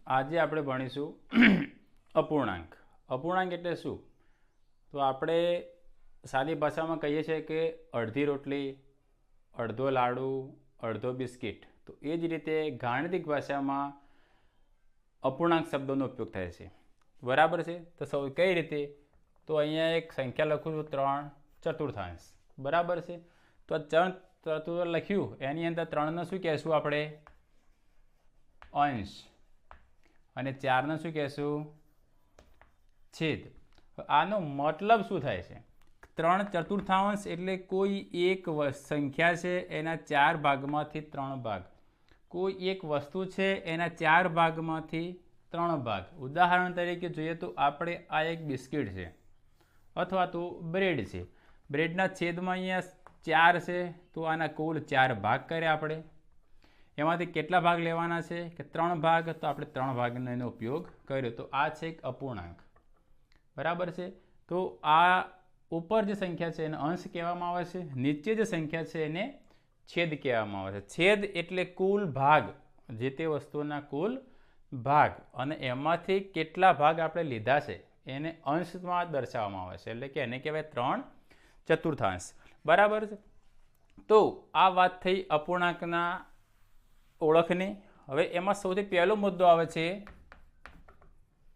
આજે આપણે ભણીશું અપૂર્ણાંક. અપૂર્ણાંક એટલે શું? તો આપણે સાદી ભાષામાં કહીએ છીએ કે અડધી રોટલી, અડધો લાડુ, અડધો બિસ્કિટ. તો એ જ રીતે ગાણિતિક ભાષામાં અપૂર્ણાંક શબ્દોનો ઉપયોગ થાય છે. બરાબર છે? તો કઈ રીતે? તો અહીંયા એક સંખ્યા લખું છું 3/4. બરાબર છે? તો 3/4 લખ્યું, એની અંદર 3ને શું કહેશું આપણે? અંશ. અને 4ને શું કહેશું? છેદ. આનો મતલબ શું થાય છે? 3/4 એટલે કોઈ એક સંખ્યા છે એના 4 ભાગમાંથી 3 ભાગ. કોઈ એક વસ્તુ છે એના 4 ભાગમાંથી 3 ભાગ. ઉદાહરણ તરીકે જોઈએ તો આપણે આ એક બિસ્કિટ છે અથવા તો બ્રેડ છે. બ્રેડના છેદમાં અહીંયા 4 છે, તો આના કુલ 4 ભાગ કર્યા આપણે. એમાંથી કેટલા ભાગ લેવાના છે? કે 3 ભાગ. તો આપણે 3 ભાગનો એનો ઉપયોગ કર્યો. તો આ છે એક અપૂર્ણાંક. બરાબર છે? તો આ ઉપર જે સંખ્યા છે એને અંશ કહેવામાં આવે છે, નીચે જે સંખ્યા છે એને છેદ કહેવામાં આવે છે. છેદ એટલે કુલ ભાગ, જે તે વસ્તુના કુલ ભાગ, અને એમાંથી કેટલા ભાગ આપણે લીધા છે એને અંશમાં દર્શાવવામાં આવે છે. એટલે કે એને કહેવાય 3/4. બરાબર છે? તો આ વાત થઈ અપૂર્ણાંકના ઓળખની. હવે એમાં સૌથી પહેલો મુદ્દો આવે છે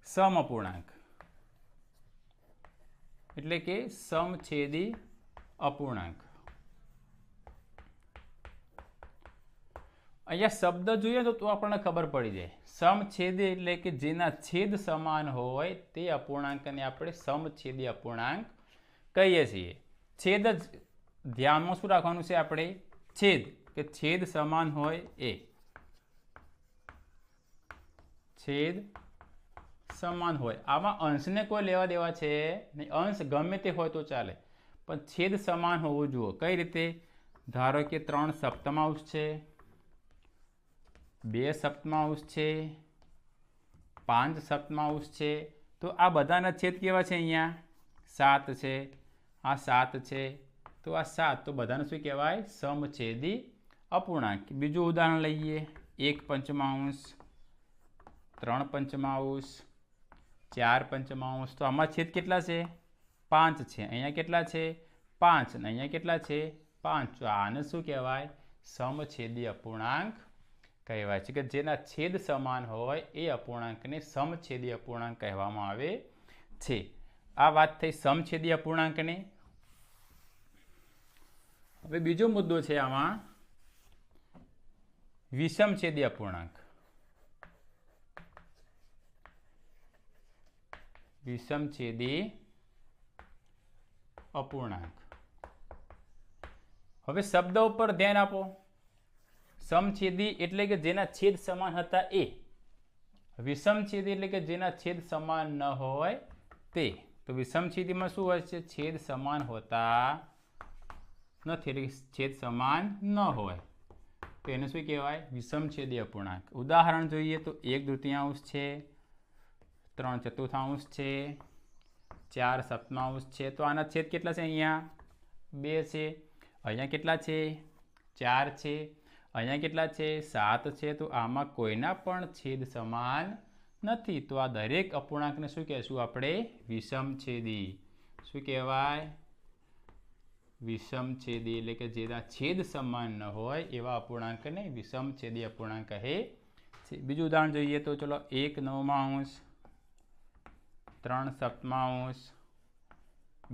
સમઅપૂર્ણાંક, એટલે કે સમછેદી અપૂર્ણાંક. અહીંયા શબ્દ જોઈએ તો આપણને ખબર પડી જાય. સમછેદી એટલે કે જેના છેદ સમાન હોય તે અપૂર્ણાંકને આપણે સમછેદી અપૂર્ણાંક કહીએ છીએ. છેદ જ ધ્યાનમાં શું રાખવાનું છે આપણે? છેદ, કે છેદ સમાન હોય એ. છેદ સમાન હોય. આમાં અંશને કોઈ લેવા દેવા છે નહીં. અંશ ગમે તે હોય તો ચાલે, પણ છેદ સમાન હોવું જોઈએ. કઈ રીતે? ધારો કે 3/7 છે, 2/7 છે, 5/7 છે. તો આ બધાના છેદ કેવા છે? અહીંયા 7 છે, આ 7 છે, તો આ 7. તો બધાને શું કહેવાય? સમછેદી અપૂર્ણાંક. બીજું ઉદાહરણ લઈએ. 1/5, 3/5, 4/5. તો આમાં છેદ કેટલા છે? 5 છે. અહીંયા કેટલા છે? 5. અને અહીંયા કેટલા છે? 5. તો આને શું કહેવાય? સમછેદી અપૂર્ણાંક કહેવાય છે. કે જેના છેદ સમાન હોય એ અપૂર્ણાંકને સમછેદી અપૂર્ણાંક કહેવામાં આવે છે. આ વાત થઈ સમછેદી અપૂર્ણાંકની. હવે બીજો મુદ્દો છે આમાં વિષમછેદી અપૂર્ણાંક. વિષમછેદી અપૂર્ણાંક. હવે શબ્દ ઉપર ધ્યાન આપો. સમછેદી એટલે કે જેના છેદ સમાન હતા એ. વિષમછેદી એટલે કે જેના છેદ સમાન ન હોય તે. તો વિષમછેદીમાં શું હોય છે? છેદ સમાન હોતા નથી, એટલે છેદ સમાન ન હોય તો એને શું કહેવાય? વિષમછેદી અપૂર્ણાંક. ઉદાહરણ જોઈએ તો 1/2 છે, 3/4 છે, 4/7 છે. તો આના છેદ કેટલા છે? અહીંયા 2 છે. અહીંયા કેટલા છે? 4 છે. અહીંયા કેટલા છે? 7 છે. તો આમાં કોઈના પણ છેદ સમાન નથી. તો આ દરેક અપૂર્ણાંકને શું કહેશું આપણે? વિષમછેદી. શું કહેવાય? વિષમછેદી. એટલે કે જેના છેદ સમાન ન હોય એવા અપૂર્ણાંકને વિષમછેદી અપૂર્ણાંક કહે છે. બીજું ઉદાહરણ જોઈએ તો ચલો 1/9, 3/7,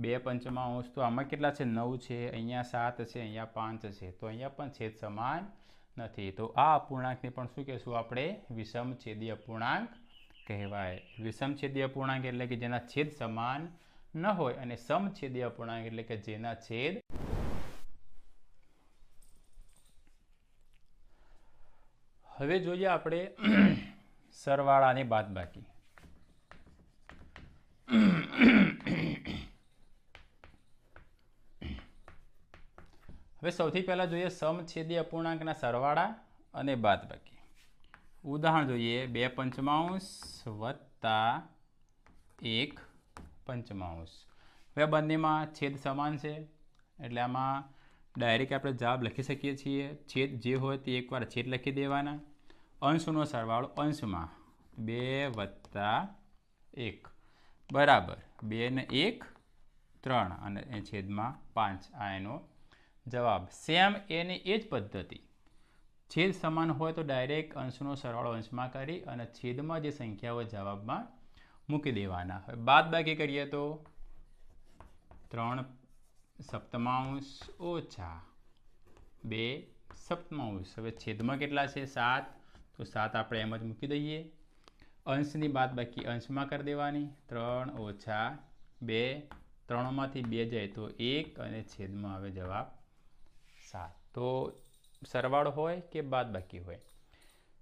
2/5. તો આમાં કેટલા છે? 9 છે. અહીંયા 7 છે, અહીંયા 5 છે. તો અહીંયા પણ છેદ સમાન નથી. તો આ અપૂર્ણાંકને પણ શું કહેશું આપણે? વિષમછેદી અપૂર્ણાંક કહેવાય. વિષમછેદી અપૂર્ણાંક એટલે કે જેના છેદ સમાન ન હોય, અને સમછેદી અપૂર્ણાંક એટલે કે જેના છેદ. હવે જોઈએ આપણે સરવાળા અને બાદબાકી. હવે સૌથી પહેલા જોઈએ સમછેદી અપૂર્ણાંકના સરવાળા અને બાદબાકી. ઉદાહરણ જોઈએ 2/5 વત્તા 1/5. હવે બંનેમાં છેદ સમાન છે, એટલે આમાં ડાયરેક્ટ આપણે જવાબ લખી શકીએ છીએ. છેદ જે હોય તે એકવાર છેદ લખી દેવાના. અંશનો સરવાળો અંશમાં 2 + 1 બરાબર 2 ને 1 3 અને એ છેદમાં 5 આ એનો જવાબ. સેમ એની એ જ પદ્ધતિ, છેદ સમાન હોય તો ડાયરેક્ટ અંશનો સરવાળો અંશમાં કરી અને છેદમાં જે સંખ્યાઓ જવાબમાં મૂકી દેવાના. હવે બાદ બાકી કરીએ તો 3 સપ્તમાંશ ઓછા 2 સપ્તમાંશ. હવે છેદમાં કેટલા છે 7, તો 7 આપણે એમ જ મૂકી દઈએ. અંશની બાદ બાકી અંશમાં કરી દેવાની. 3 ઓછા 2, 3માંથી 2 જાય તો 1 અને છેદમાં હવે જવાબ 7. તો સરવાળો હોય કે બાદ બાકી હોય,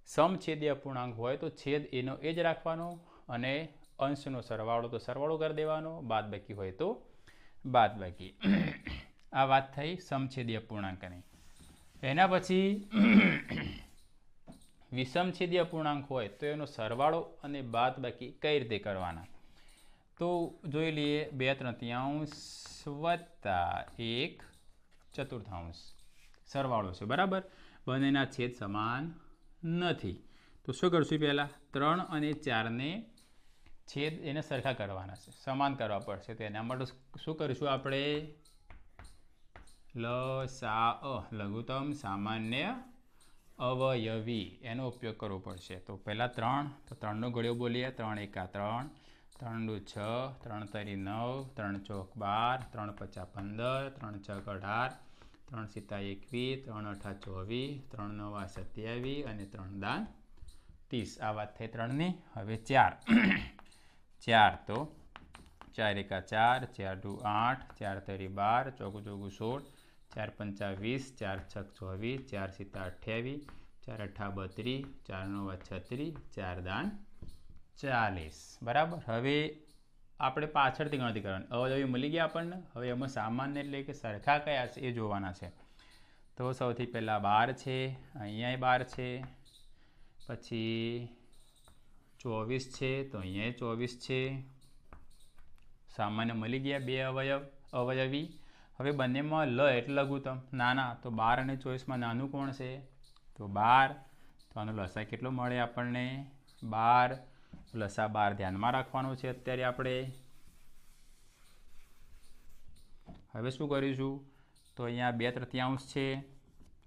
સમછેદી અપૂર્ણાંક હોય તો છેદ એનો એ જ રાખવાનો અને અંશનો સરવાળો તો સરવાળો કરી દેવાનો, બાદ બાકી હોય તો બાદ બાકી. આ વાત થઈ સમછેદી અપૂર્ણાંકની. એના પછી વિષમછેદી અપૂર્ણાંક હોય તો એનો સરવાળો અને બાદ બાકી કઈ રીતે કરવાના, તો જોઈ લઈએ. 2/3 વત્તા 1/4 સરવાળો છે બરાબર. બંનેના છેદ સમાન નથી તો શું કરશું, પહેલાં 3 અને 4ને છેદ એને સરખા કરવાના છે, સમાન કરવા પડશે. તો એના માટે શું કરીશું આપણે, લસા લઘુત્તમ સામાન્ય અવયવી એનો ઉપયોગ કરવો પડશે. તો પહેલાં 3, તો 3નો ઘડિયો બોલીએ. 3 × 3, 3 × 6, 3 × 9, 3 × 4 12, 3 × 5 15, 3 × 6 18, 3 × 7 21, 3 × 8 24, 3 × 9 27 અને 3 × 10 30. આ વાત થઈ 3ની. હવે 4 4 તો 4 × 4, 4 × 8, 4 × 12, 4 × 16, 4 × 5 20, 4 × 6 24, 4 × 7 28, 4 × 8 32, 4 × 9 36, 4 × 10 40 બરાબર. હવે આપણે પાછળથી ગણતરી કરવાની. અવયવી મળી ગયા આપણને. હવે એમાં સામાન્ય એટલે કે સરખા કયા છે એ જોવાના છે. તો સૌથી પહેલાં 12 છે, અહીંયા 12 છે, પછી 24 છે તો અહીંયા 24 છે. સામાન્ય મળી ગયા બે અવયવી. હવે બંનેમાં લ એટલે લઘુત્તમ નાના, તો 12 અને 24માં નાનું કોણ છે, તો 12. તો આનો લસા કેટલો મળે આપણને 12. લસા 12 ધ્યાનમાં રાખવાનો છે અત્યારે આપણે. હવે શું કરીશું, તો અહીંયા 2/3 છે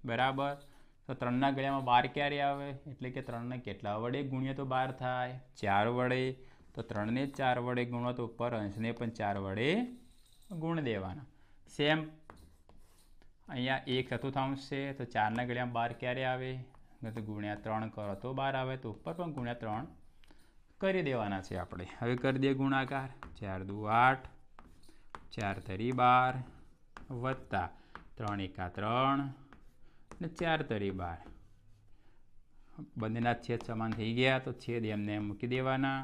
બરાબર. તો 3ના ગળ્યામાં 12 ક્યારે આવે, એટલે કે 3ને કેટલા વડે ગુણીએ તો 12 થાય, 4 વડે. તો 3ને 4 વડે ગુણો તો ઉપર અંશને પણ 4 વડે ગુણ દેવાના. સેમ અહીંયા 1/4 છે, તો 4ના ગળ્યામાં 12 ક્યારે આવે, તો ગુણ્યા 3 કરો તો 12 આવે, તો ઉપર પણ ગુણ્યા 3 કરી દેવાના છે આપણે. હવે કરી દઈએ ગુણાકાર. 4 × 2 8, 4 × 3 12 વત્તા 3 × 3 અને 4 × 12. બંનેના છેદ સમાન થઈ ગયા તો છેદ એમને મૂકી દેવાના.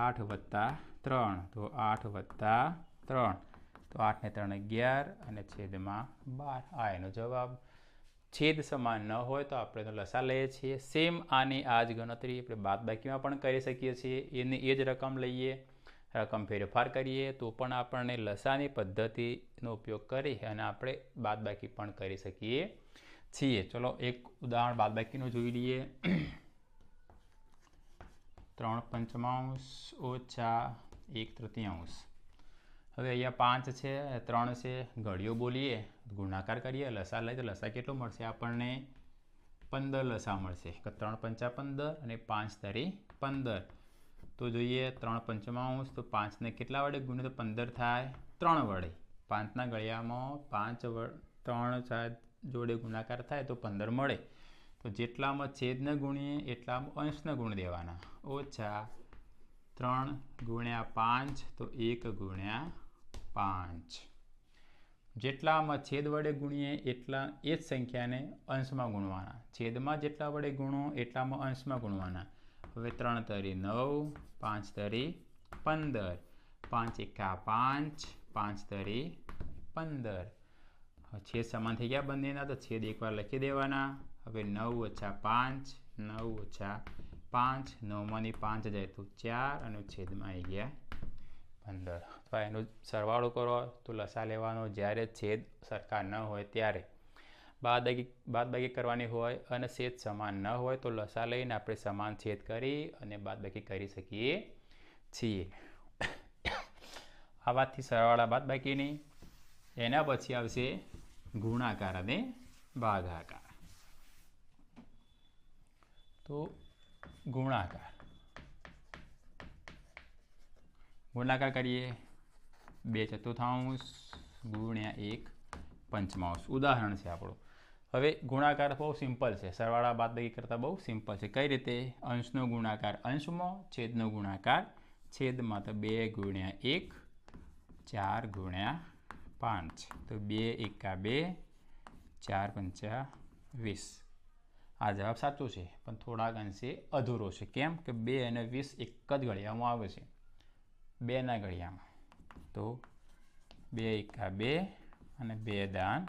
8 + 3 તો 8 + 3 તો 8 ને 3 11 અને છેદમાં 12. આ એનો જવાબ. છેદ સમાન ન હોય તો આપણે તો લસા લઈએ છીએ. સેમ આની આ જ ગણતરી આપણે બાદબાકીમાં પણ કરી શકીએ છીએ. એની એ જ રકમ લઈએ, રકમ ફેરફાર કરીએ તો પણ આપણને લસાની પદ્ધતિનો ઉપયોગ કરી અને આપણે બાદબાકી પણ કરી શકીએ છીએ. ચલો એક ઉદાહરણ બાદબાકીનું જોઈ લઈએ. 3/5 ઓછા 1/3. હવે અહીંયા 5 છે, 3 છે, ઘડિયો બોલીએ, ગુણાકાર કરીએ, લસા લઈએ તો લસા કેટલો મળશે આપણને 15 લસા મળશે. 3 × 5 15 અને 5 × 15. તો જોઈએ 3/5 તો 5ને કેટલા વડે ગુણીએ તો 15 થાય, 3 વડે. 5ના ગળિયામાં 3 જોડે ગુણાકાર થાય તો 15 મળે. તો જેટલામાં છેદને ગુણીએ એટલામાં અંશને ગુણ દેવાના. ઓછા 3 × 5 તો 1 × 5. જેટલામાં છેદ વડે ગુણીએ એટલા એ જ સંખ્યાને અંશમાં ગુણવાના. છેદમાં જેટલા વડે ગુણો એટલામાં અંશમાં ગુણવાના. હવે 3 × 9, 5 × 15, 5 × 5, 5 × 15. છેદ સમાન થઈ ગયા બંનેના, તો છેદ એકવાર લખી દેવાના. હવે 9 - 5, 9 - 5, 9માંથી 5 જાય તો 4 અને છેદમાં આવી ગયા 15. તો એનો સરવાળો કરો તો લસા લેવાનો જ્યારે છેદ સરખા ન હોય ત્યારે. બાદબાકી કરવાની હોય અને છેદ સમાન ન હોય તો લસા લઈને આપણે સમાન છેદ કરી અને બાદબાકી કરી શકીએ છીએ. આ વાતથી સરવાળા બાદબાકીની. એના પછી આવશે ગુણાકાર અને ભાગાકાર. તો ગુણાકાર કરીએ 2/4 ગુણ્યા 1/5. ઉદાહરણ છે આપણું. હવે ગુણાકાર બહુ સિમ્પલ છે, સરવાળા બાદબાકી કરતાં બહુ સિમ્પલ છે. કઈ રીતે? અંશનો ગુણાકાર અંશમાં, છેદનો ગુણાકાર છેદમાં. તો 2 ગુણ્યા 1, 4 ગુણ્યા 5. તો 2 એકા 2, 4 પંચા 20. આ જવાબ સાચો છે, પણ થોડાક અંશે અધૂરો છે. કેમ કે 2 અને 20 એક જ ઘડિયામાં આવે છે, 2ના ઘડિયામાં. તો 2 એકા 2 અને 2 દાન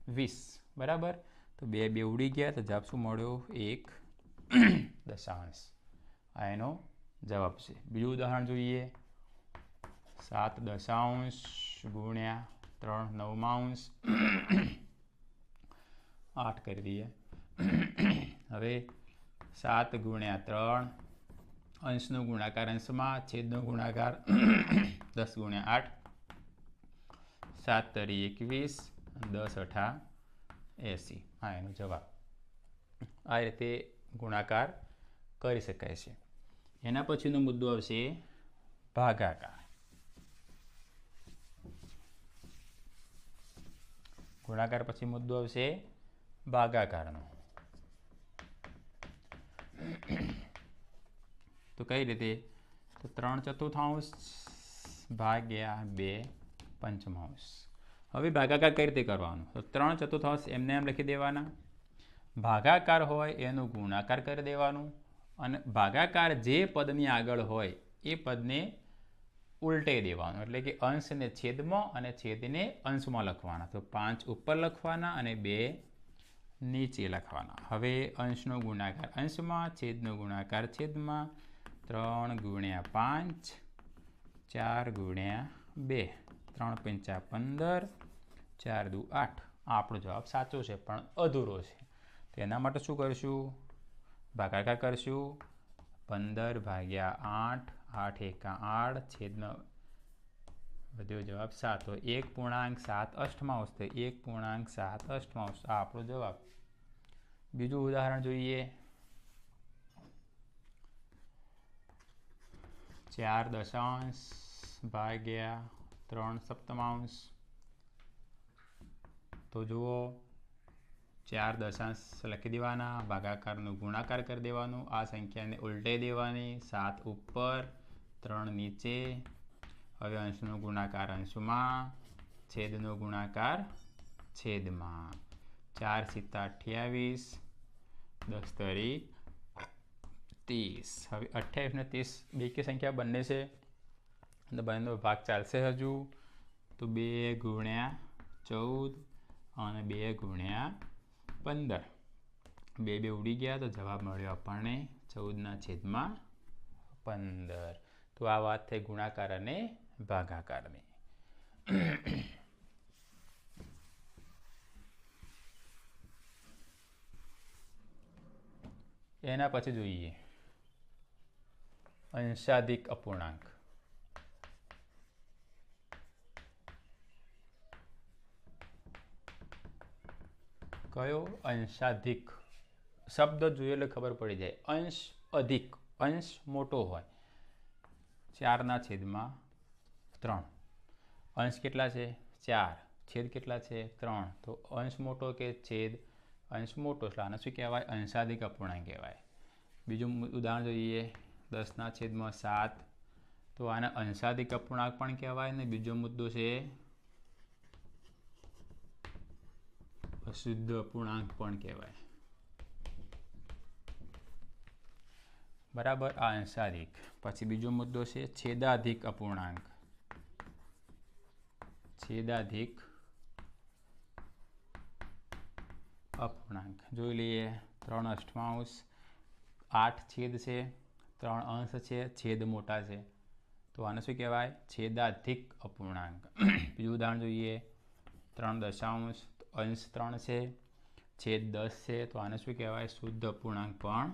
20. બરાબર. તો 2 2 ઉડી ગયા, તો જવાબ શું મળ્યો? 1/10. આ એનો જવાબ છે. બીજું ઉદાહરણ જોઈએ. 7/10 ગુણ્યા 3/9. 8 કરી દઈએ. હવે 7 ગુણ્યા 3, અંશનો ગુણાકાર અંશમાં, છેદનો ગુણાકાર 10 ગુણ્યા 8. 7 તરી 21, 10 અઠા 80. હા, એનો જવાબ. આ રીતે ગુણાકાર કરી શકાય છે. એના પછીનો મુદ્દો આવશે ભાગાકાર. ગુણાકાર પછી મુદ્દો આવશે ભાગાકારનો. તો કઈ રીતે? તો 3/4 ભાગ્યા 2/5. હવે ભાગાકાર કઈ રીતે કરવાનો? તો 3/4 એમને એમ લખી દેવાના. ભાગાકાર હોય એનો ગુણાકાર કરી દેવાનું, અને ભાગાકાર જે પદની આગળ હોય એ પદને ઉલટાઈ દેવાનું. એટલે કે અંશને છેદમાં અને છેદને અંશમાં લખવાના. તો 5 ઉપર લખવાના અને 2 નીચે લખવાના. હવે અંશનો ગુણાકાર અંશમાં, છેદનો ગુણાકાર છેદમાં. 3 ગુણ્યા 5, 4 ગુણ્યા 2, 3 પંચા 15, 4 દુ 8. આપણો જવાબ સાચો છે, પણ અધૂરો છે. તો એના માટે શું કરશું? ભાગાકાર કરશું. 15 ભાગ્યા 8, 8 એકા 8, છેદનો વધ્યો જવાબ 7. તો 1.7/8. તો 1.7/8. આ આપણો જવાબ. બીજું ઉદાહરણ જોઈએ. 4/10 ભાગ્યા 3/7. તો જુઓ, 4/10 લખી દેવાના, ભાગાકારનો ગુણાકાર કરી દેવાનું, આ સંખ્યાને ઉલટાઈ દેવાની. 7 ઉપર, 3 નીચે. હવે અંશનો ગુણાકાર અંશમાં, છેદનો ગુણાકાર છેદમાં. 4 × 7 = 28, 10 તરી 30. હવે 28 ને 30 બેકી સંખ્યા બંને છે, અને બંનેનો ભાગ ચાલશે હજુ. તો 2 ગુણ્યા 14 અને 2 ગુણ્યા 15. 2 2 ઉડી ગયા, તો જવાબ મળ્યો આપણને 14/15. તો આ વાત થઈ ગુણાકાર અને ભાગાકારની. એના પછી જોઈએ અંશાધિક અપૂર્ણાંક. કયો? અંશાધિક. શબ્દ જોઈએ એટલે ખબર પડી જાય. અંશ અધિક, અંશ મોટો હોય. 4/3. અંશ કેટલા છે? 4. છેદ કેટલા છે? 3. તો અંશ મોટો કે છેદ? અંશ મોટો. એટલે આને શું કહેવાય? અંશાધિક અપૂર્ણાંક કહેવાય. બીજું ઉદાહરણ જોઈએ. 10/7. તો આને અંશાધિક અપૂર્ણાંક પણ કહેવાય. ને બીજો મુદ્દો છે અશુદ્ધ અપૂર્ણાંક પણ કહેવાય. બરાબર. આ અંશાધિક. પછી બીજો મુદ્દો છે છેદાધિક અપૂર્ણાંક. છેદાધિક અપૂર્ણાંક જોઈ લઈએ. 3/8. 8 છેદ છે, 3 અંશ છે, છેદ મોટા છે. તો આને શું કહેવાય? છેદાધિક અપૂર્ણાંક. બીજું ઉદાહરણ જોઈએ. 3/10. અંશ 3 છે, છેદ 10 છે તો આને શું કહેવાય? શુદ્ધ અપૂર્ણાંક પણ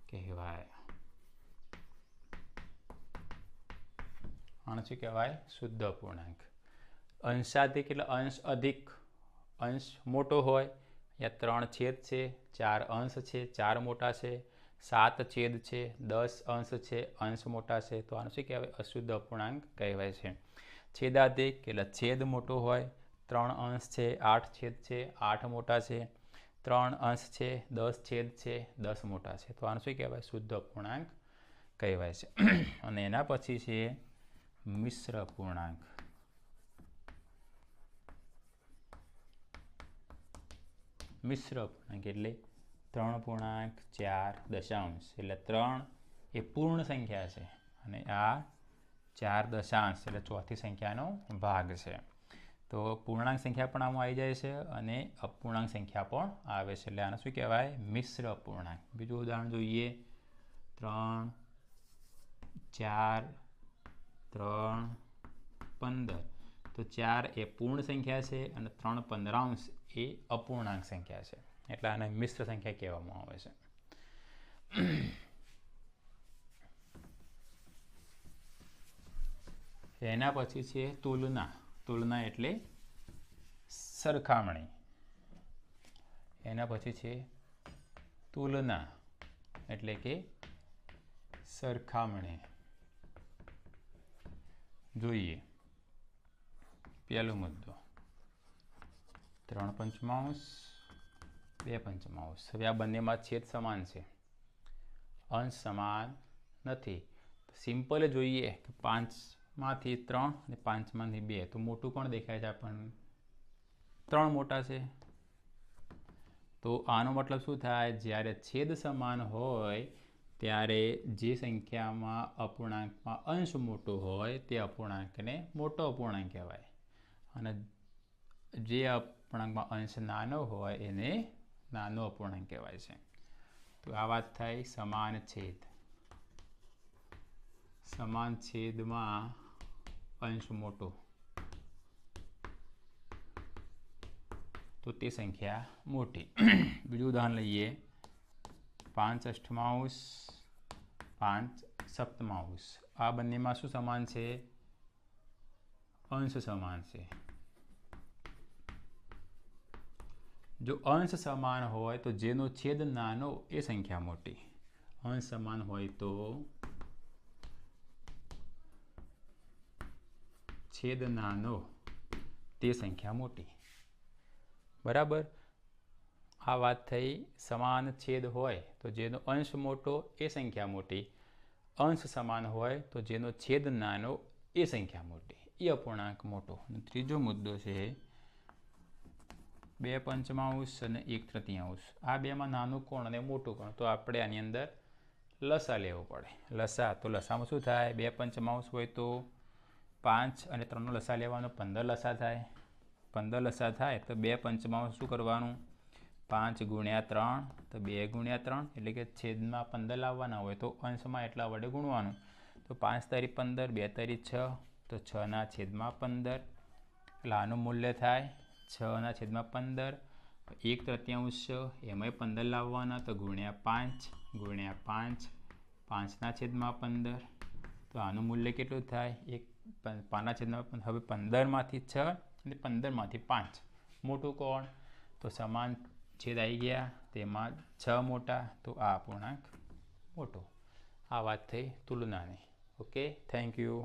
કહેવાય. આને શું કહેવાય? શુદ્ધ અપૂર્ણાંક. અંશાધિક એટલે અંશ અધિક, અંશ મોટો હોય. અહીંયા 3 છેદ છે, 4 અંશ છે, 4 મોટા છે, 7 છેદ છે, 10 અંશ છે, અંશ મોટા છે, તો આને શું કહેવાય? અશુદ્ધ અપૂર્ણાંક કહેવાય છે. છેદાધિક એટલે છેદ મોટો હોય, 3 અંશ છે, 8 છેદ છે, 8 મોટા છે, 3 અંશ છે, 10 છેદ છે, 10 મોટા છે, તો આને શું કહેવાય? શુદ્ધ અપૂર્ણાંક કહેવાય છે. અને એના પછી છે મિશ્ર અપૂર્ણાંક. મિશ્ર અપૂર્ણાંક એટલે 3.4 દશાંશ એટલે 3 એ પૂર્ણ સંખ્યા છે અને આ 4 દશાંશ એટલે ચોથી સંખ્યાનો ભાગ છે. તો પૂર્ણાંક સંખ્યા પણ આમાં આવી જાય છે અને અપૂર્ણાંક સંખ્યા પણ આવે છે, એટલે આને શું કહેવાય? મિશ્ર અપૂર્ણાંક. બીજું ઉદાહરણ જોઈએ. 3, 4, 3, 15. તો 4 એ પૂર્ણ સંખ્યા છે અને 3/15 એ અપૂર્ણાંક સંખ્યા છે, એટલે આને મિશ્ર સંખ્યા કહેવામાં આવે છે. એના પછી છે તુલના. તુલના એટલે સરખામણી. એના પછી છે તુલના એટલે કે સરખામણી. જોઈએ પહેલો મુદ્દો 3/5, 2/5. હવે આ બંનેમાં છેદ સમાન છે, અંશ સમાન નથી. સિમ્પલ જોઈએ કે 5માંથી 3 અને 5માંથી 2, તો મોટું કોણ દેખાય છે આપણને? 3 મોટા છે. તો આનો મતલબ શું થાય? જ્યારે છેદ સમાન હોય ત્યારે જે સંખ્યામાં અપૂર્ણાંકમાં અંશ મોટો હોય તે અપૂર્ણાંકને મોટો અપૂર્ણાંક કહેવાય અને જે અપૂર્ણાંકમાં અંશ નાનો હોય એને નાનો અપૂર્ણાંક કહેવાય છે. તો આ વાત થઈ સમાન છેદ. સમાન છેદમાં અંશ મોટો તો તે સંખ્યા મોટી. બીજું ઉદાહરણ લઈએ. 5/8, 5/7. આ બંનેમાં શું સમાન છે? અંશ સમાન છે. જો અંશ સમાન હોય તો જેનો છેદ નાનો એ સંખ્યા મોટી. અંશ સમાન હોય તો છેદ નાનો તે સંખ્યા મોટી. બરાબર. આ વાત થઈ સમાન છેદ હોય તો જેનો અંશ મોટો એ સંખ્યા મોટી. અંશ સમાન હોય તો જેનો છેદ નાનો એ સંખ્યા મોટી, એ અપૂર્ણાંક મોટો. ત્રીજો મુદ્દો છે 2/5 અને 1/3. આ બેમાં નાનું કોણ અને મોટું કોણ? તો આપણે આની અંદર લસા લેવો પડે. લસા, તો લસામાં શું થાય? 2/5 હોય તો 5 અને 3નો લસા લેવાનો, 15 લસા થાય. 15 લસા થાય તો 2/5 શું કરવાનું? 5 × 3 તો 2 × 3, એટલે કે છેદમાં 15 લાવવાના હોય તો અંશમાં એટલા વડે ગુણવાનું. તો 5×3 15, 2×3 6, તો 6/15, એટલે આનું મૂલ્ય થાય 6/15. 1/3 એમાંય 15 લાવવાના તો ×5 × 5, 5/15, તો આનું મૂલ્ય કેટલું થાય? 5/15. હવે 15માંથી 6 અને 15માંથી 5 મોટું કોણ? તો સમાન છેદ આવી ગયા, તેમાં 6 મોટા, તો આ અપૂર્ણાંક મોટો. આ વાત થઈ તુલનાની. Okay, thank you.